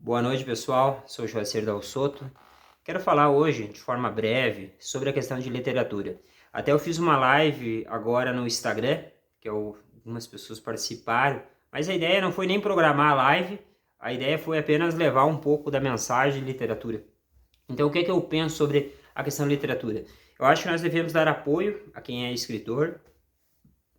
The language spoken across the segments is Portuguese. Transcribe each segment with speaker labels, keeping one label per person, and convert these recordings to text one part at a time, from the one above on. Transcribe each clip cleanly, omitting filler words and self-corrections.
Speaker 1: Boa noite, pessoal. Sou Joacir Dal Soto. Quero falar hoje, de forma breve, sobre a questão de literatura. Até eu fiz uma live agora no Instagram, que algumas pessoas participaram, mas a ideia não foi nem programar a live, a ideia foi apenas levar um pouco da mensagem de literatura. Então, o que é que eu penso sobre a questão de literatura? Eu acho que nós devemos dar apoio a quem é escritor,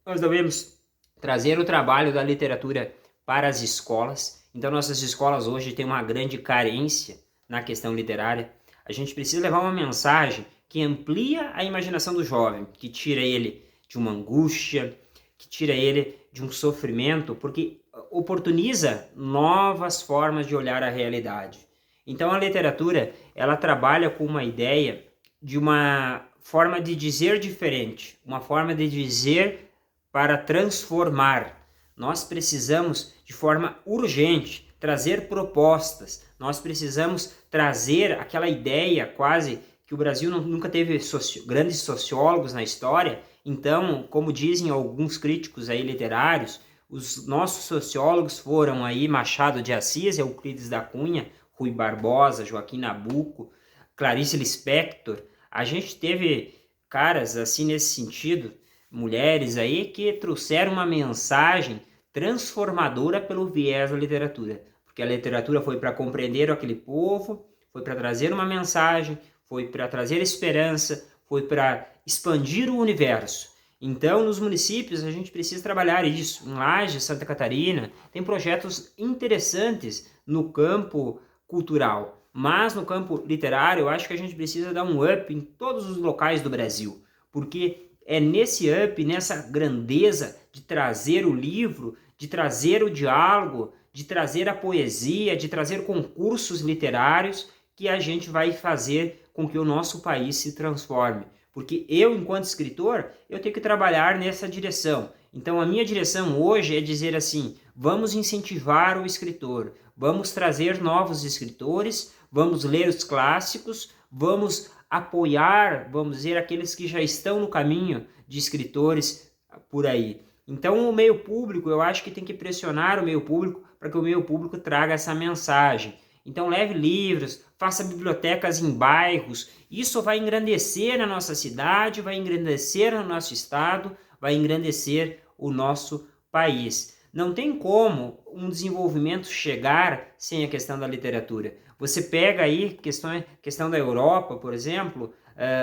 Speaker 1: nós devemos trazer o trabalho da literatura para as escolas. Então, nossas escolas hoje têm uma grande carência na questão literária. A gente precisa levar uma mensagem que amplia a imaginação do jovem, que tira ele de uma angústia, que tira ele de um sofrimento, porque oportuniza novas formas de olhar a realidade. Então, a literatura, ela trabalha com uma ideia de uma forma de dizer diferente, uma forma de dizer para transformar. Nós precisamos, de forma urgente, trazer propostas. Nós precisamos trazer aquela ideia quase que o Brasil nunca teve grandes sociólogos na história. Então, como dizem alguns críticos aí literários, os nossos sociólogos foram aí Machado de Assis, Euclides da Cunha, Rui Barbosa, Joaquim Nabuco, Clarice Lispector. A gente teve caras assim nesse sentido, mulheres aí que trouxeram uma mensagem transformadora pelo viés da literatura, porque a literatura foi para compreender aquele povo, foi para trazer uma mensagem, foi para trazer esperança, foi para expandir o universo. Então, nos municípios, a gente precisa trabalhar isso. Em Lages, Santa Catarina, tem projetos interessantes no campo cultural, mas no campo literário, eu acho que a gente precisa dar um up em todos os locais do Brasil, porque é nesse up, nessa grandeza de trazer o livro, de trazer o diálogo, de trazer a poesia, de trazer concursos literários, que a gente vai fazer com que o nosso país se transforme. Porque eu, enquanto escritor, eu tenho que trabalhar nessa direção. Então, a minha direção hoje é dizer assim, vamos incentivar o escritor, vamos trazer novos escritores, vamos ler os clássicos, vamos apoiar, vamos dizer, aqueles que já estão no caminho de escritores por aí. Então, o meio público, eu acho que tem que pressionar o meio público para que o meio público traga essa mensagem. Então, leve livros, faça bibliotecas em bairros. Isso vai engrandecer a nossa cidade, vai engrandecer o nosso estado, vai engrandecer o nosso país. Não tem como um desenvolvimento chegar sem a questão da literatura. Você pega aí questão da Europa, por exemplo,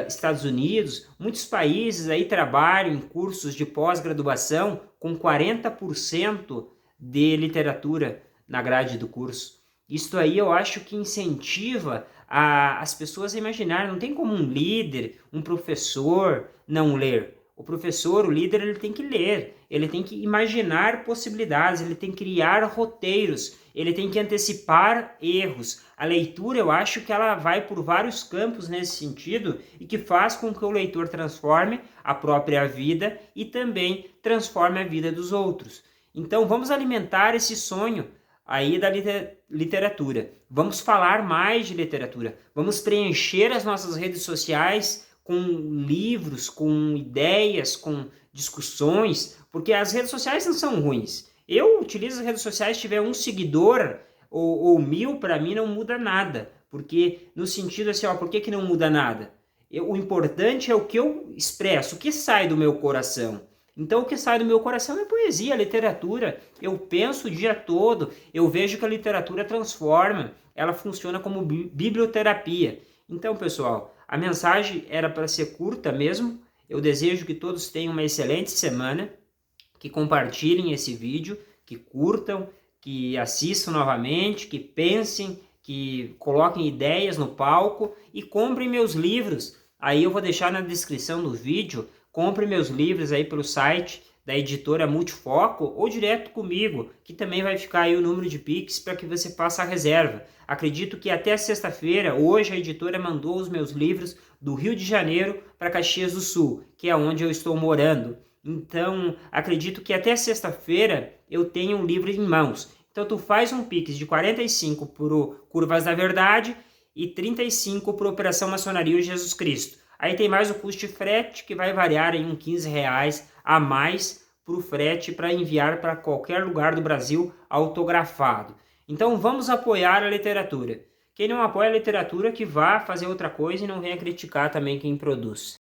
Speaker 1: Estados Unidos, muitos países aí trabalham em cursos de pós-graduação com 40% de literatura na grade do curso. Isso aí eu acho que incentiva as pessoas a imaginar. Não tem como um líder, um professor não ler. O professor, o líder, ele tem que ler, ele tem que imaginar possibilidades, ele tem que criar roteiros, ele tem que antecipar erros. A leitura, eu acho que ela vai por vários campos nesse sentido e que faz com que o leitor transforme a própria vida e também transforme a vida dos outros. Então, vamos alimentar esse sonho aí da literatura. Vamos falar mais de literatura. Vamos preencher as nossas redes sociais com livros, com ideias, com discussões, porque as redes sociais não são ruins. Eu utilizo as redes sociais, se tiver um seguidor ou 1000, para mim não muda nada, porque no sentido assim, por que não muda nada? O importante é o que eu expresso, o que sai do meu coração. Então o que sai do meu coração é poesia, literatura. Eu penso o dia todo, eu vejo que a literatura transforma, ela funciona como biblioterapia. Então, pessoal, a mensagem era para ser curta mesmo. Eu desejo que todos tenham uma excelente semana, que compartilhem esse vídeo, que curtam, que assistam novamente, que pensem, que coloquem ideias no palco e comprem meus livros. Aí eu vou deixar na descrição do vídeo. Compre meus livros aí pelo site da editora Multifoco ou direto comigo, que também vai ficar aí o número de Pix para que você faça a reserva. Acredito que até sexta-feira, hoje a editora mandou os meus livros do Rio de Janeiro para Caxias do Sul, que é onde eu estou morando. Então, acredito que até sexta-feira eu tenho um livro em mãos. Então, tu faz um Pix de 45 para o Curvas da Verdade e 35 para a Operação Maçonaria Jesus Cristo. Aí tem mais o custo de frete, que vai variar em uns 15 reais a mais para o frete para enviar para qualquer lugar do Brasil autografado. Então vamos apoiar a literatura. Quem não apoia a literatura, que vá fazer outra coisa e não venha criticar também quem produz.